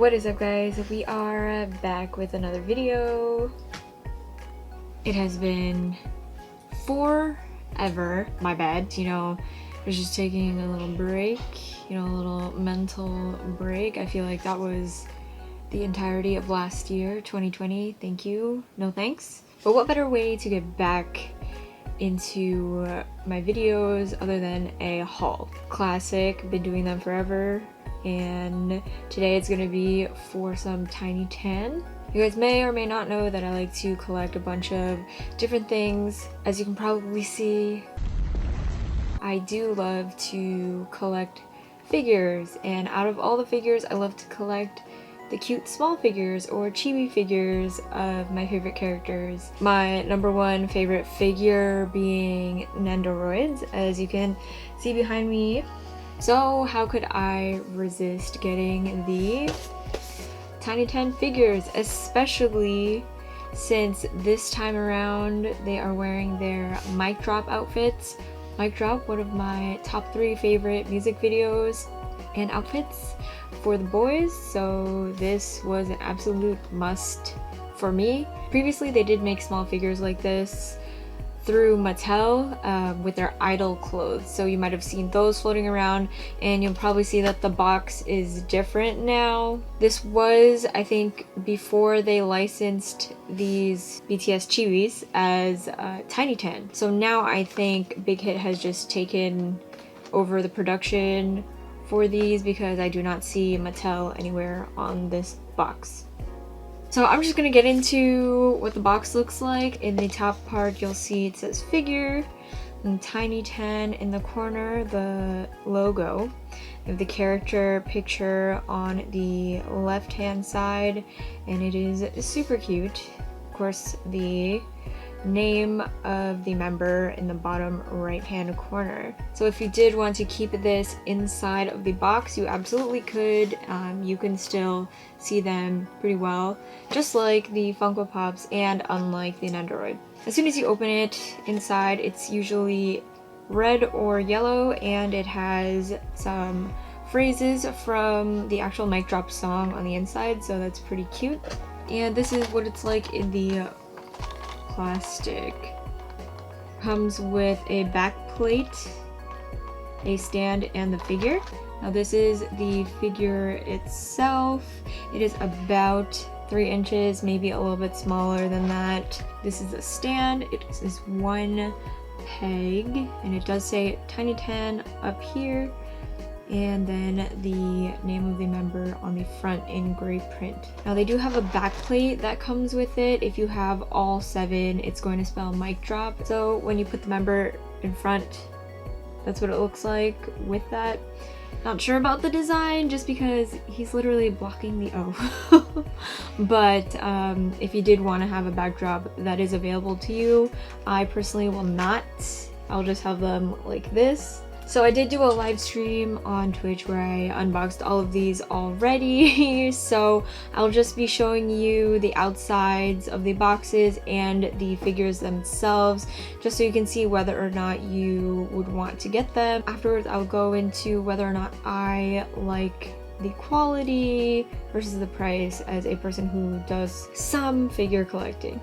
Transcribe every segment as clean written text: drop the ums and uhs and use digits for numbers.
What is up, guys? We are back with another video. It has been forever. My bad. I was just taking a little break, a little mental break. I feel like that was the entirety of last year, 2020. Thank you. No thanks. But what better way to get back into my videos other than a haul? Classic, been doing them forever. And today it's gonna be for some TINYTAN. You guys may or may not know that I like to collect a bunch of different things. As you can probably see, I do love to collect figures, and out of all the figures, I love to collect the cute small figures or chibi figures of my favorite characters. My number one favorite figure being Nendoroids, as you can see behind me. So how could I resist getting the TINYTAN figures, especially since this time around they are wearing their Mic Drop outfits. Mic Drop, one of my top 3 favorite music videos and outfits for the boys, so this was an absolute must for me. Previously they did make small figures like this through Mattel with their idol clothes, so you might have seen those floating around, and you'll probably see that the box is different now. This was, I think, before they licensed these BTS chibis as TINYTAN. So now I think Big Hit has just taken over the production for these, because I do not see Mattel anywhere on this box. So I'm just gonna get into what the box looks like. In the top part, you'll see it says figure, and TINYTAN in the corner, the logo. You have the character picture on the left-hand side, and it is super cute. Of course, the name of the member in the bottom right-hand corner. So if you did want to keep this inside of the box, you absolutely could. You can still see them pretty well, just like the Funko Pops and unlike the Nendoroid. As soon as you open it, inside it's usually red or yellow, and it has some phrases from the actual Mic Drop song on the inside, so that's pretty cute. And this is what it's like in the plastic. Comes with a back plate, a stand, and the figure. Now this is the figure itself. It is about 3 inches, maybe a little bit smaller than that. This is a stand. It is 1 peg, and it does say TINYTAN up here, and then the name of the member on the front in gray print. Now they do have a back plate that comes with it. If you have all 7, it's going to spell Mic Drop. So when you put the member in front, that's what it looks like with that. Not sure about the design, just because he's literally blocking the O. But if you did want to have a backdrop, that is available to you. I personally will not. I'll just have them like this. So I did do a live stream on Twitch where I unboxed all of these already, so I'll just be showing you the outsides of the boxes and the figures themselves, just so you can see whether or not you would want to get them. Afterwards, I'll go into whether or not I like the quality versus the price as a person who does some figure collecting.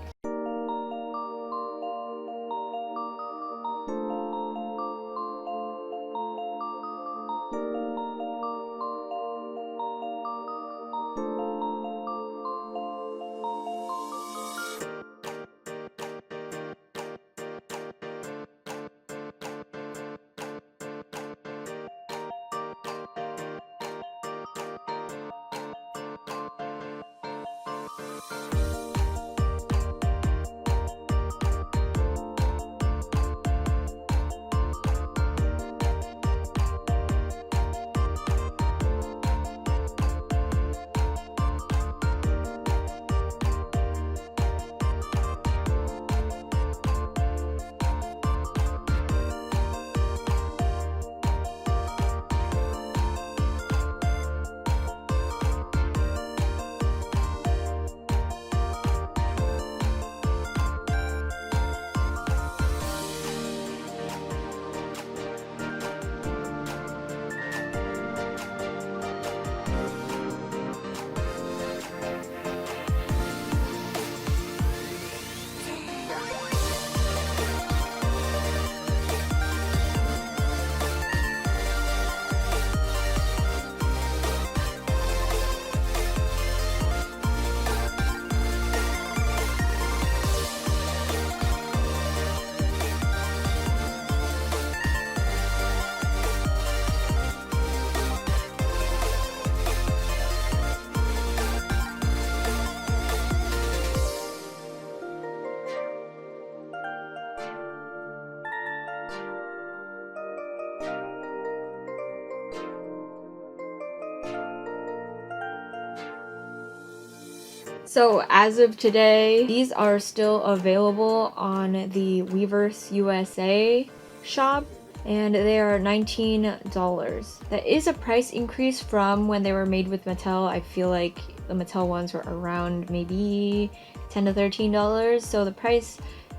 So as of today, these are still available on the Weverse USA shop, and they are $19. That is a price increase from when they were made with Mattel. I feel like the Mattel ones were around maybe $10 to $13, so the price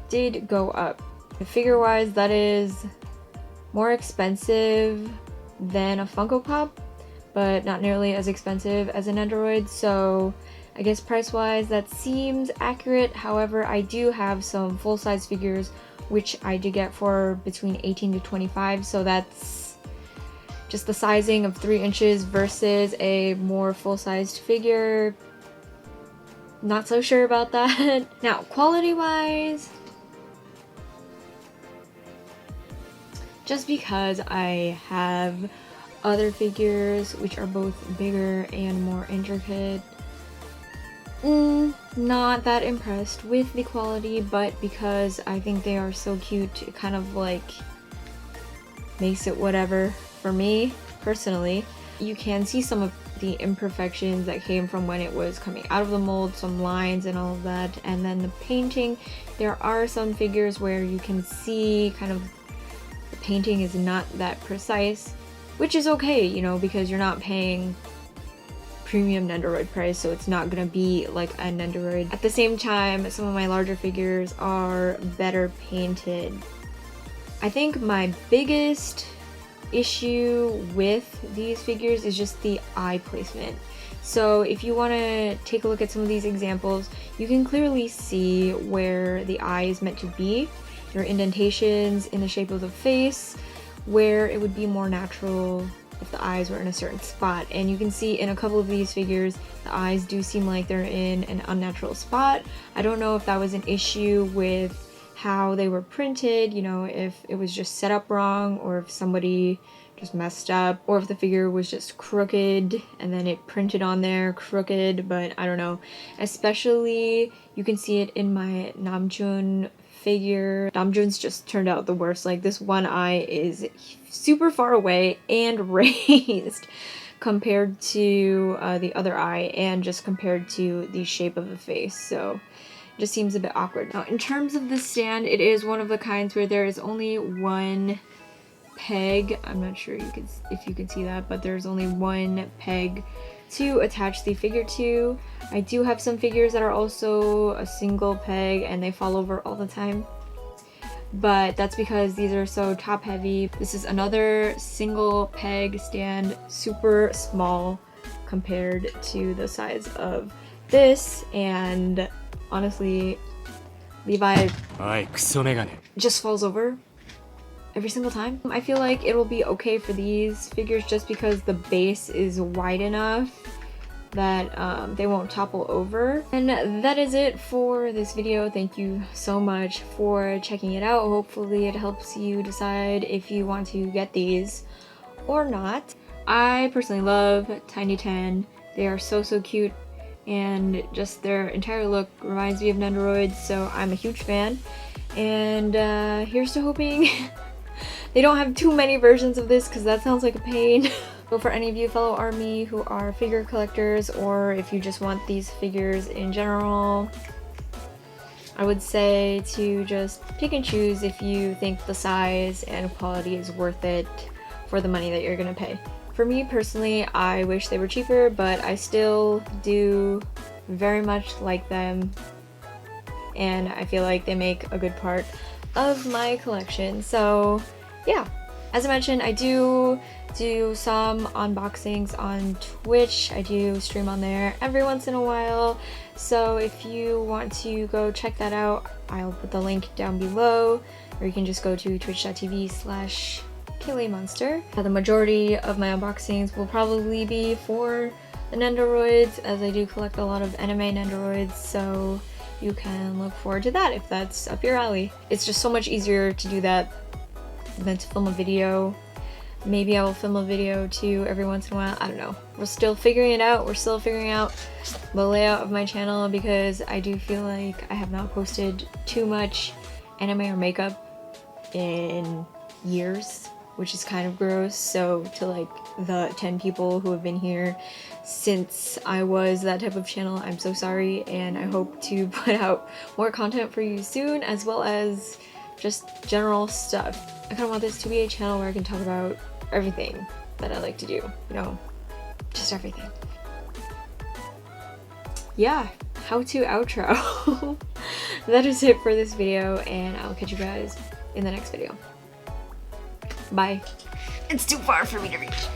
did go up. Figure wise, that is more expensive than a Funko Pop, but not nearly as expensive as a Nendoroid, so I guess price-wise that seems accurate. However, I do have some full-size figures which I did get for between 18 to 25, so that's just the sizing of 3 inches versus a more full-sized figure. Not so sure about that. Now, quality-wise, just because I have other figures which are both bigger and more intricate, not that impressed with the quality, but because I think they are so cute, it kind of like makes it whatever for me personally. You can see some of the imperfections that came from when it was coming out of the mold, some lines and all of that, and then the painting. There are some figures where you can see kind of the painting is not that precise, which is okay, you know, because you're not paying premium Nendoroid price, so it's not gonna be like a Nendoroid. At the same time, some of my larger figures are better painted. I think my biggest issue with these figures is just the eye placement. So if you want to take a look at some of these examples, you can clearly see where the eye is meant to be. There are indentations in the shape of the face where it would be more natural if the eyes were in a certain spot, and you can see in a couple of these figures the eyes do seem like they're in an unnatural spot. I don't know if that was an issue with how they were printed, you know, if it was just set up wrong, or if somebody just messed up, or if the figure was just crooked and then it printed on there crooked, but I don't know. Especially you can see it in my NAMJOON figure. NAMJOON's just turned out the worst. Like, this one eye is super far away and raised compared to the other eye, and just compared to the shape of the face, so it just seems a bit awkward. Now, in terms of the stand, it is one of the kinds where there is only one peg. I'm not sure if you can see that, but there's only one peg to attach the figure to. I do have some figures that are also a single peg and they fall over all the time, but that's because these are so top heavy. This is another single peg stand, super small compared to the size of this, and honestly, Levi just falls over every single time. I feel like it'll be okay for these figures just because the base is wide enough that they won't topple over. And that is it for this video. Thank you so much for checking it out. Hopefully it helps you decide if you want to get these or not. I personally love TINYTAN. They are so cute, and just their entire look reminds me of Nendoroids, so I'm a huge fan. And here's to hoping they don't have too many versions of this, because that sounds like a pain. So for any of you fellow ARMY who are figure collectors, or if you just want these figures in general, I would say to just pick and choose if you think the size and quality is worth it for the money that you're gonna pay. For me personally, I wish they were cheaper, but I still do very much like them, and I feel like they make a good part of my collection. So yeah, as I mentioned, I do some unboxings on Twitch. I do stream on there every once in a while, so if you want to go check that out, I'll put the link down below, or you can just go to twitch.tv/KayleighMonster. The majority of my unboxings will probably be for the Nendoroids, as I do collect a lot of anime Nendoroids, so you can look forward to that if that's up your alley. It's just so much easier to do that than to film a video. Maybe I will film a video too every once in a while. I don't know. We're still figuring it out. We're still figuring out the layout of my channel, because I do feel like I have not posted too much anime or makeup in years, which is kind of gross. So to like the 10 people who have been here since I was that type of channel, I'm so sorry, and I hope to put out more content for you soon, as well as just general stuff. I kind of want this to be a channel where I can talk about everything that I like to do, you know, just everything. Yeah, how to outro. That is it for this video, and I'll catch you guys in the next video. Bye. It's too far for me to reach.